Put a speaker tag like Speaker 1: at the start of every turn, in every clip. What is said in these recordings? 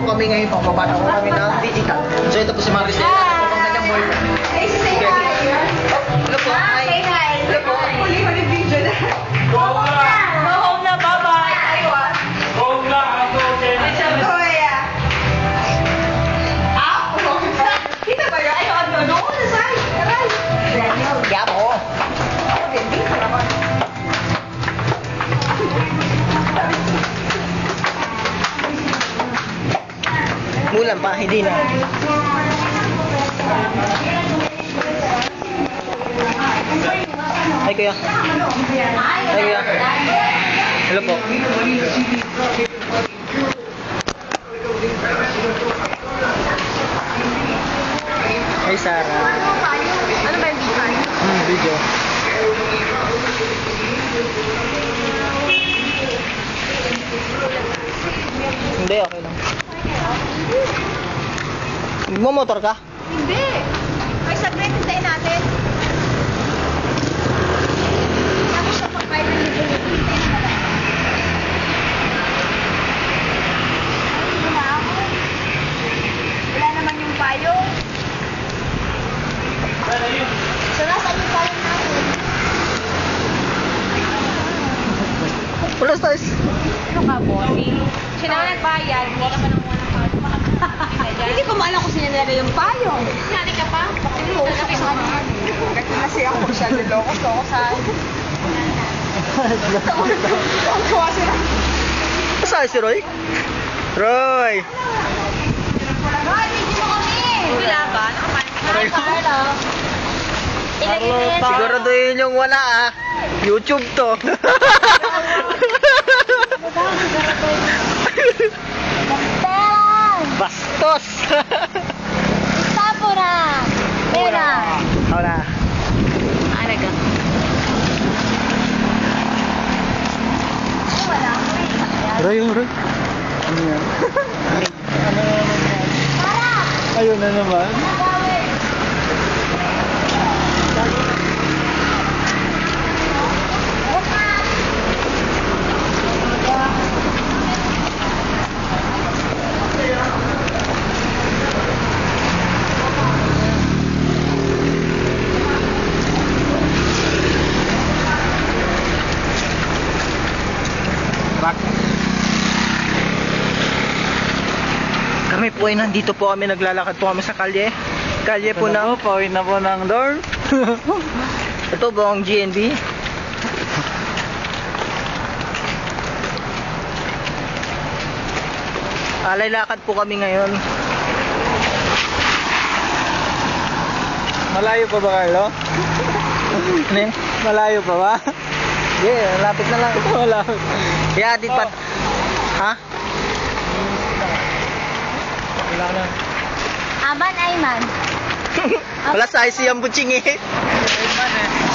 Speaker 1: kami ngayon, pamabata ko kami ng digital. So ito po si Maricel. Ito po ang kanyang boyfriend.
Speaker 2: Ay, si Say Hi.
Speaker 1: Hello po. Hi.
Speaker 2: Say hi.
Speaker 1: Hello po.
Speaker 2: Huli video na.
Speaker 3: Go home na, bye-bye.
Speaker 2: Aywa.
Speaker 3: Home na, ako, Jenny.
Speaker 2: Kuya. Ako. Kita ba yun? Ay, ano? Doon na sa'yo. Aray.
Speaker 1: Kaya mo.
Speaker 2: Hindi ka naman.
Speaker 1: Mulan pa, hindi na. Hi kuya. Hi kuya. Hello po. Hi Sarah.
Speaker 2: Ano ba yung video?
Speaker 1: Video. Hindi, okay lang. Nagmamotor ka?
Speaker 2: Hindi. Ay, saglit. Hintayin natin. Tapos siya pang kayo ng libre. Hintayin na lang. Ay, wala ako. Wala naman yung payong. So, nasaan yung payong natin?
Speaker 1: Wala size.
Speaker 3: Ano ka, Bonnie? Siya na nagbayad, hindi ka pa nang walang
Speaker 2: Hindi ko maalam kung sino nila yung payong.
Speaker 3: Sinali ka pa?
Speaker 2: Oo, sa kasama. Kasi ako siya nilokos ako sa... Ang kuha sila.
Speaker 1: Saan si Roy? Roy!
Speaker 2: Roy, video mo kami!
Speaker 3: Wala ba?
Speaker 2: Hi, Carlo.
Speaker 1: Siguro yun yung wala ah. YouTube to. Bastos!
Speaker 2: Tapo na! Pera!
Speaker 1: Wala.
Speaker 3: Ano ka?
Speaker 2: Wala.
Speaker 1: Roy, Roy. Ano yan? Ano naman yan?
Speaker 2: Para!
Speaker 1: Ayun na naman.
Speaker 2: Gawin!
Speaker 1: Kami po ay nandito po kami, naglalakad po kami sa kalye. Kalye po ng... Pauwi na po ng dorm. Ito po ang GNB. Alay lakad po kami ngayon. Malayo pa ba, Carlo? Ano yun? Malayo pa ba? Yeah, lapit na lang. Malapit. Yeah, di pa. Ha? Wala na.
Speaker 2: Aman, Ayman.
Speaker 1: Wala sa si Yambuching eh.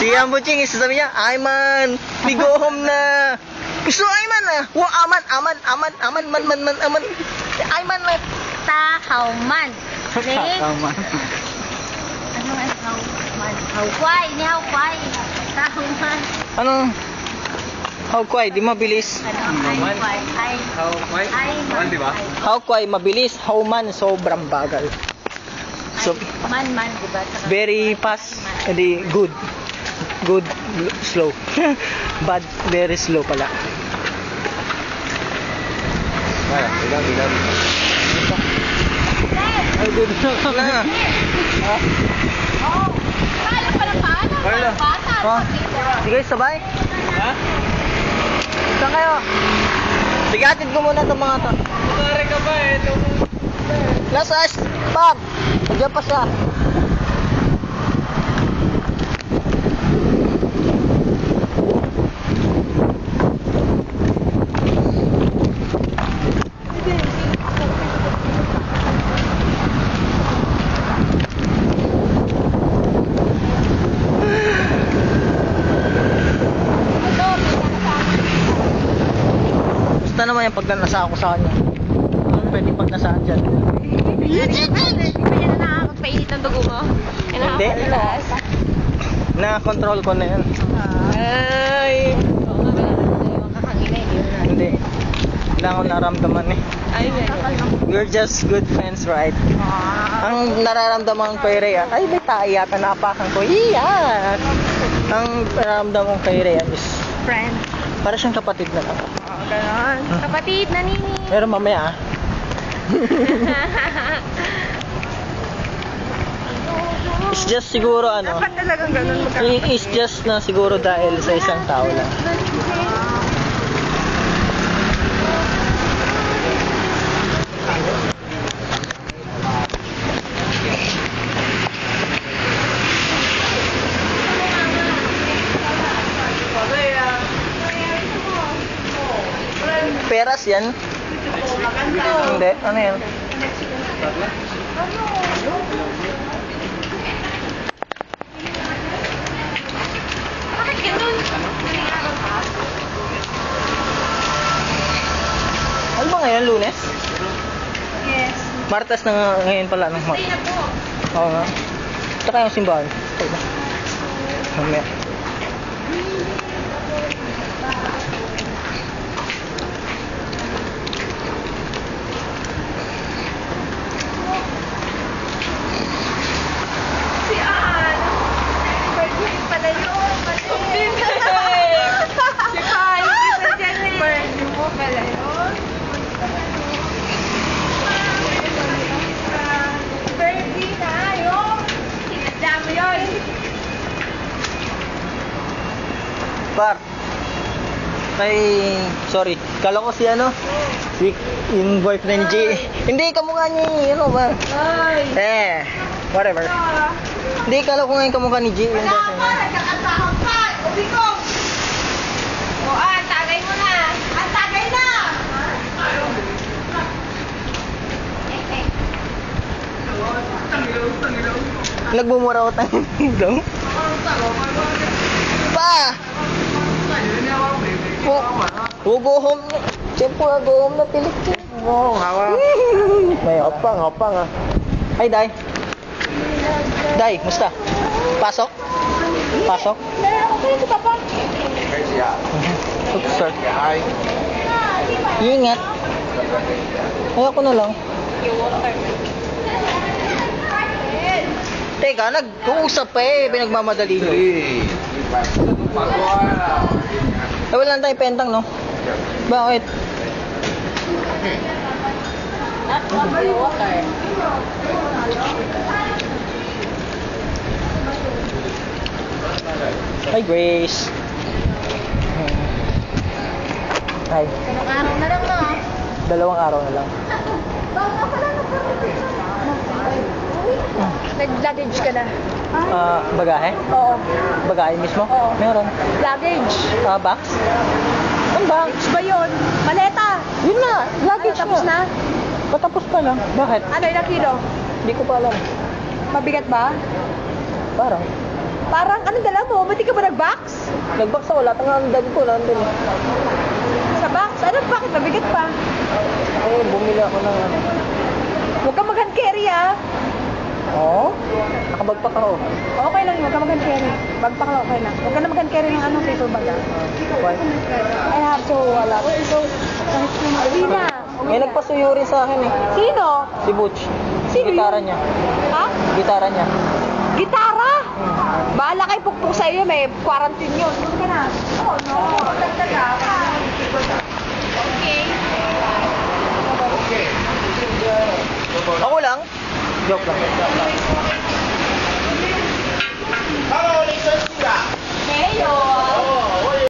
Speaker 1: Si Yambuching eh, sasabi niya, Ayman, we go home na. Gusto Ayman ah. Wa aman, aman, aman, aman, man, man, man, aman. Ayman na.
Speaker 2: Tahauman.
Speaker 1: Tama.
Speaker 2: Ano nga Tahauman? Haukway, ni Haukway. Tahauman.
Speaker 1: Ano? How kway, di mabilis.
Speaker 2: Ano? Haukway. Ay.
Speaker 1: How
Speaker 2: Ayman.
Speaker 1: diba? How kway, mabilis. How man, sobrang bagal. So,
Speaker 2: Man, diba? Saka-
Speaker 1: very fast, hindi good. Good, slow. Bad, very slow pala. Ay, good na.
Speaker 2: Oh. Kala pa ng paano?
Speaker 1: Carlo.
Speaker 2: Bata.
Speaker 1: Oh. Sige, sabay.
Speaker 3: Ha?
Speaker 1: Saan kayo? Sige, atid ko muna itong mga to.
Speaker 3: Pare ka ba eh?
Speaker 1: Nasa spam. Diyan pa siya. Basta naman yung pag nasa ako sa kanya. Pwede pag nasaan dyan.
Speaker 3: Hindi na nakakagpainit ng dugo mo?
Speaker 1: Hindi. Na-control ko na yan.
Speaker 3: Ay!
Speaker 1: Hindi. wala akong naramdaman eh. We're just good friends, right? Ang nararamdaman ko kay Rhea, ay may tae yata naapakan ko. Iya! Ang nararamdaman ko kay Rhea is,
Speaker 3: Friend.
Speaker 1: para siyang kapatid na lang.
Speaker 3: Ganon. Kapatid na nini.
Speaker 1: Pero mamaya it's just siguro ano,
Speaker 2: Dapat talagang ganun magkakaroon.
Speaker 1: it's just na siguro dahil sa isang tao lang. Peras yan? Hindi, ano yan?
Speaker 3: Bakit ganun?
Speaker 1: Ano ba ngayon, Lunes?
Speaker 3: Yes.
Speaker 1: Martes na ngayon pala. No?
Speaker 3: Stay na po.
Speaker 1: Oo nga. Ito kayong simbahan. Okay ba? Mamaya.
Speaker 3: Si Ann. Birthday pala yun. Si Pai. Isa dyan eh. Birthday mo pala yun. Birthday na yun. Sinadya mo yun.
Speaker 1: Par. Sorry. Kala ko si ano? Yung boyfriend G. Hindi, kamukha niya ano ba?
Speaker 3: Ay.
Speaker 1: Whatever. Hindi, kala ko ngayon kamukha ni G. Yung boyfriend niya.
Speaker 2: Nagkakasahang ka! Ubi ko!
Speaker 3: O Ann, tagay mo na.
Speaker 2: Ang tagay na!
Speaker 1: Nagmumura ko tayo ng Pa! Go home na. Siyempre, go home na tilik siya.
Speaker 2: Oo, hawa.
Speaker 1: May opang ah. Hi, Day. Day, musta? Pasok? Pasok?
Speaker 3: Meron ako kayo, papa.
Speaker 1: Oops, sir. Ingat. Ayoko na lang. Teka, nag-uusap pa eh. Pinagmamadali nyo. Wala lang tayong pentang, no? Bakit? Hi, Grace. Hi.
Speaker 3: Anong araw na lang, no?
Speaker 1: 2 araw na lang.
Speaker 3: Nag-luggage ka na.
Speaker 1: Bagahe?
Speaker 3: Oo.
Speaker 1: Bagahe mismo?
Speaker 3: Oo.
Speaker 1: Meron.
Speaker 3: Luggage.
Speaker 1: Box? Ang box?
Speaker 3: Ba yun? Maleta.
Speaker 1: Yun na, luggage
Speaker 3: Tapos na?
Speaker 1: Patapos pa lang. Bakit?
Speaker 3: Ano, ilang kilo?
Speaker 1: Hindi ko pa alam.
Speaker 3: Mabigat ba?
Speaker 1: Parang.
Speaker 3: Parang, anong dala mo? Ba't di ka ba nag-box?
Speaker 1: Nag-box ako, lahat ng dami ko nandun.
Speaker 3: Sa box? Ano, bakit? Mabigat pa?
Speaker 1: Eh, bumili ako ng ano.
Speaker 3: Huwag kang mag-hand carry, ah.
Speaker 1: Oo? Nakabagpak ako.
Speaker 3: Okay lang, huwag kang mag-hand carry. Bagpak lang, okay lang. Huwag ka na mag-hand carry ng anong paper bag, ah.
Speaker 1: Why?
Speaker 3: I have to, wala. Hindi na.
Speaker 1: May nagpasuyo rin sa akin eh.
Speaker 3: Sino?
Speaker 1: Si Butch.
Speaker 3: Sino
Speaker 1: Gitara
Speaker 3: yun?
Speaker 1: niya.
Speaker 3: Ha?
Speaker 1: Gitara niya.
Speaker 3: Gitara? Bahala kay pukpuk sa iyo, may quarantine yun. Doon ka na. Oh, no. Okay.
Speaker 1: Ako lang. Joke lang.
Speaker 2: Hello!